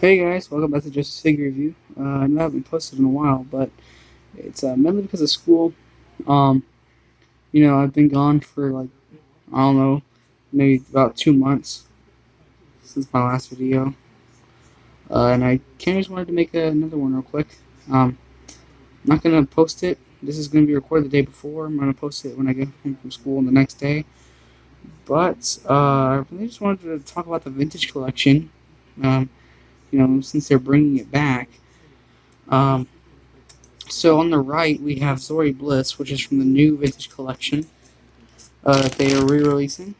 Hey guys, welcome back to Just a Figure Review. I know I haven't posted in a while, but it's mainly because of school. Um, I've been gone for I don't know, maybe about 2 months since my last video, and I kind of just wanted to make another one real quick. I'm not gonna post it. This is gonna be recorded the day before. I'm gonna post it when I get home from school the next day. But I really just wanted to talk about the vintage collection. Um, since they're bringing it back. Um, So on the right, we have Zori Bliss, which is from the new vintage collection that they are re-releasing.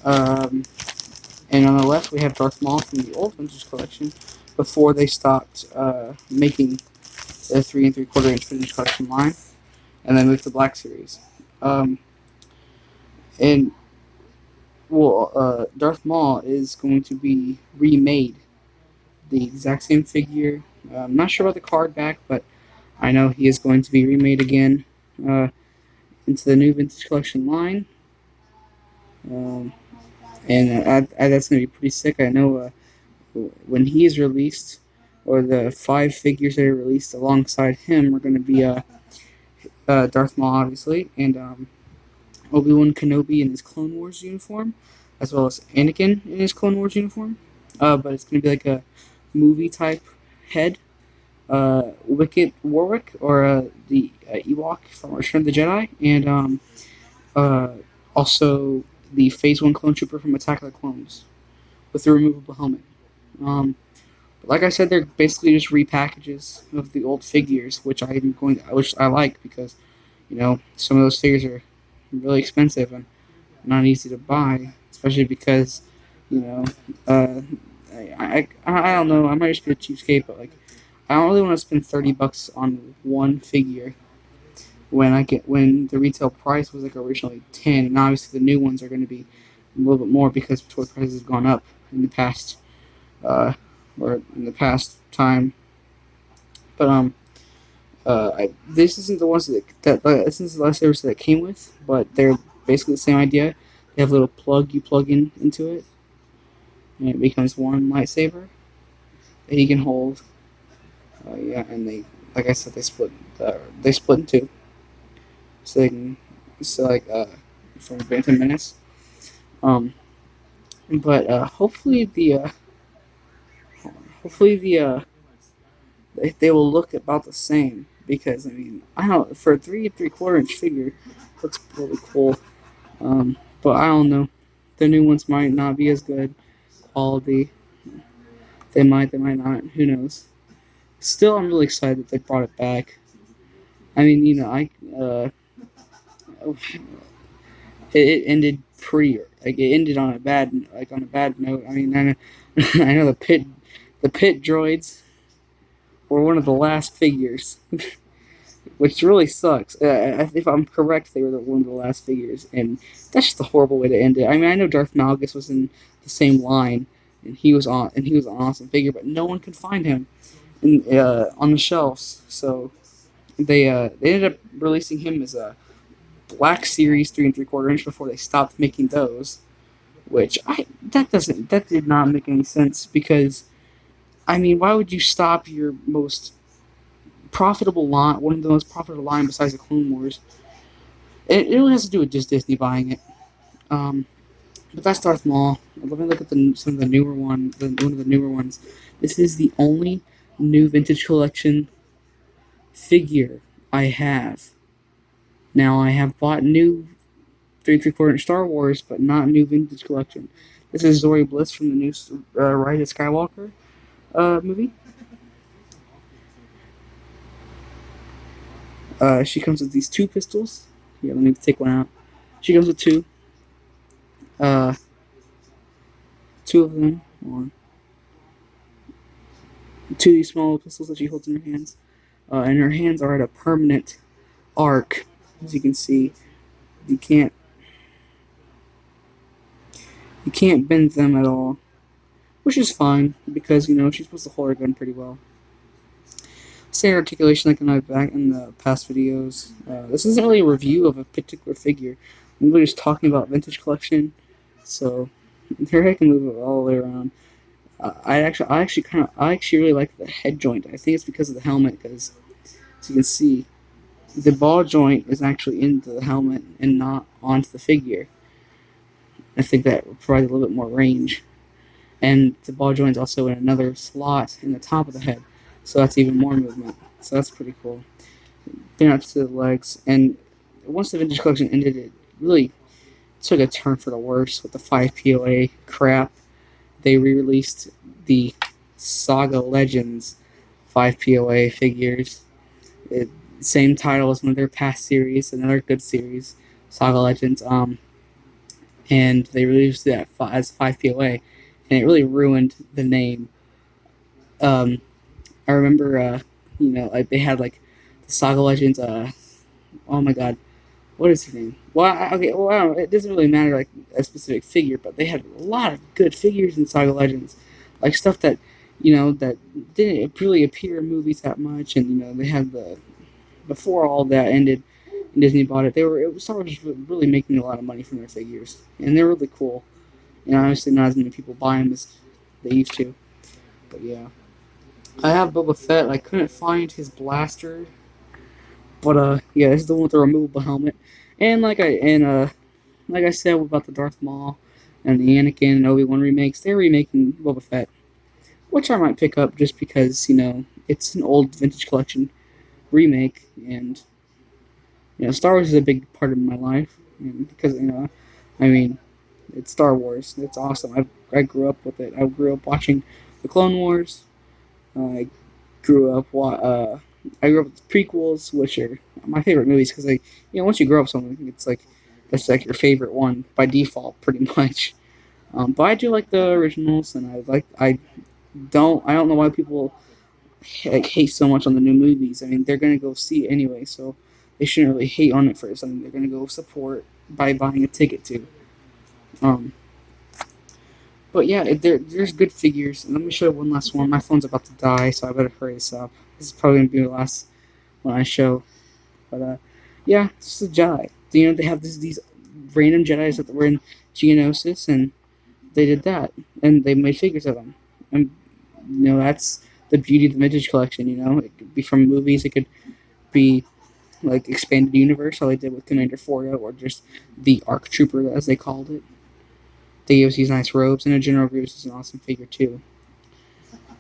Um, and on the left, we have Darth Maul from the old vintage collection before they stopped making the 3 3/4 inch vintage collection line, and then moved to Black Series. Um, and Darth Maul is going to be remade, the exact same figure. I'm not sure about the card back, but I know he is going to be remade again uh, into the new vintage collection line. Um, and that's gonna be pretty sick. I know when he is released, or the 5 figures that are released alongside him are going to be Darth Maul, obviously, and Obi-Wan Kenobi in his Clone Wars uniform, as well as Anakin in his Clone Wars uniform. But it's going to be like a movie type head. Wicket Warwick, or the Ewok from Return of the Jedi, and uh, also the Phase 1 clone trooper from Attack of the Clones with the removable helmet. Um, but like I said, they're basically just repackages of the old figures, which I like because some of those figures are really expensive and not easy to buy, especially because you know uh, I don't know, I might just be a cheapskate, but I don't really want to spend $30 on one figure when the retail price was originally 10, and obviously the new ones are going to be a little bit more because toy prices have gone up in the past uh, or in the past time. But this isn't the ones this is the lightsabers that it came with, but they're basically the same idea. They have a little plug you plug in into it, and it becomes one lightsaber that you can hold. Yeah, and like I said, they split in two, so they can so from Phantom Menace. Um, but hopefully they will look about the same because I don't, for a 3 3/4 inch figure, looks really cool. But I don't know, the new ones might not be as good quality. They might not. Who knows? Still, I'm really excited that they brought it back. I mean, I it ended it ended on a bad note. I mean, I know, I know the pit droids were one of the last figures, which really sucks. If I'm correct, they were one of the last figures, and that's just a horrible way to end it. I mean, I know Darth Malgus was in the same line, and he was an awesome figure, but no one could find him on the shelves. So they ended up releasing him as a Black Series 3 3/4 inch before they stopped making those. Which that did not make any sense because I mean, why would you stop your most profitable line, one of the most profitable line besides the Clone Wars? It really has to do with just Disney buying it. Um, but that's Darth Maul. Let me look at some of the one of the newer ones. This is the only new vintage collection figure I have. Now I have bought new 3 3/4 inch Star Wars, but not new vintage collection. This is Zori Bliss from the new Rise of Skywalker movie. She comes with these 2 pistols. Here, let me take one out. She comes with two. Uh, Two of them, or two of these small pistols that she holds in her hands. And her hands are at a permanent arc, as you can see. You can't you can't bend them at all, which is fine because she's supposed to hold her gun pretty well. Same articulation like in my back in the past videos. This isn't really a review of a particular figure. I'm really just talking about vintage collection. So here I can move it all the way around. I actually really like the head joint. I think it's because of the helmet, because as you can see, the ball joint is actually into the helmet and not onto the figure. I think that provides a little bit more range. And the ball joint is also in another slot in the top of the head, so that's even more movement. So that's pretty cool. Then up to the legs, and once the vintage collection ended, it really took a turn for the worse with the 5 POA crap. They re-released the Saga Legends 5 POA figures. It, same title as one of their past series, another good series, Saga Legends. And they released that as 5 POA, and it really ruined the name. I remember, like they had like the Saga Legends. Oh my God, what is his name? Well, okay, well, I don't know, it doesn't really matter like a specific figure, but they had a lot of good figures in Saga Legends, like stuff that that didn't really appear in movies that much, and they had the before all that ended and Disney bought it. It was sort of just really making a lot of money from their figures, and they're really cool. And obviously, not as many people buy them as they used to, but yeah. I have Boba Fett. I couldn't find his blaster, but yeah, this is the one with the removable helmet. And like I said about the Darth Maul and the Anakin and Obi-Wan remakes, they're remaking Boba Fett, which I might pick up just because it's an old vintage collection remake, and Star Wars is a big part of my life, and because I mean, it's Star Wars. It's awesome. I grew up with it. I grew up watching the Clone Wars. I grew up I grew up with the prequels, which are my favorite movies because once you grow up something, it's like that's like your favorite one by default, pretty much. But I do like the originals, and I don't know why people like hate so much on the new movies. I mean, they're gonna go see it anyway, so they shouldn't really hate on it for something they're gonna go support by buying a ticket to. Um, but yeah, there's good figures. And let me show you one last one. My phone's about to die, so I better hurry this up. This is probably gonna be the last one I show. But yeah, it's a Jedi. They have these random Jedi's that were in Geonosis, and they did that, and they made figures of them. And that's the beauty of the vintage collection. It could be from movies. It could be like expanded universe, how they did with Commander Fordo, or just the ARC Trooper, as they called it. They gave us these nice robes, and a General Grievous is an awesome figure too.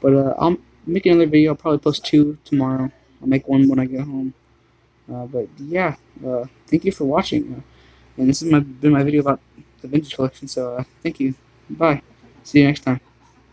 But I'll make another video. I'll probably post 2 tomorrow. I'll make one when I get home. But yeah, thank you for watching. And this has been my video about the vintage collection. So thank you. Bye. See you next time.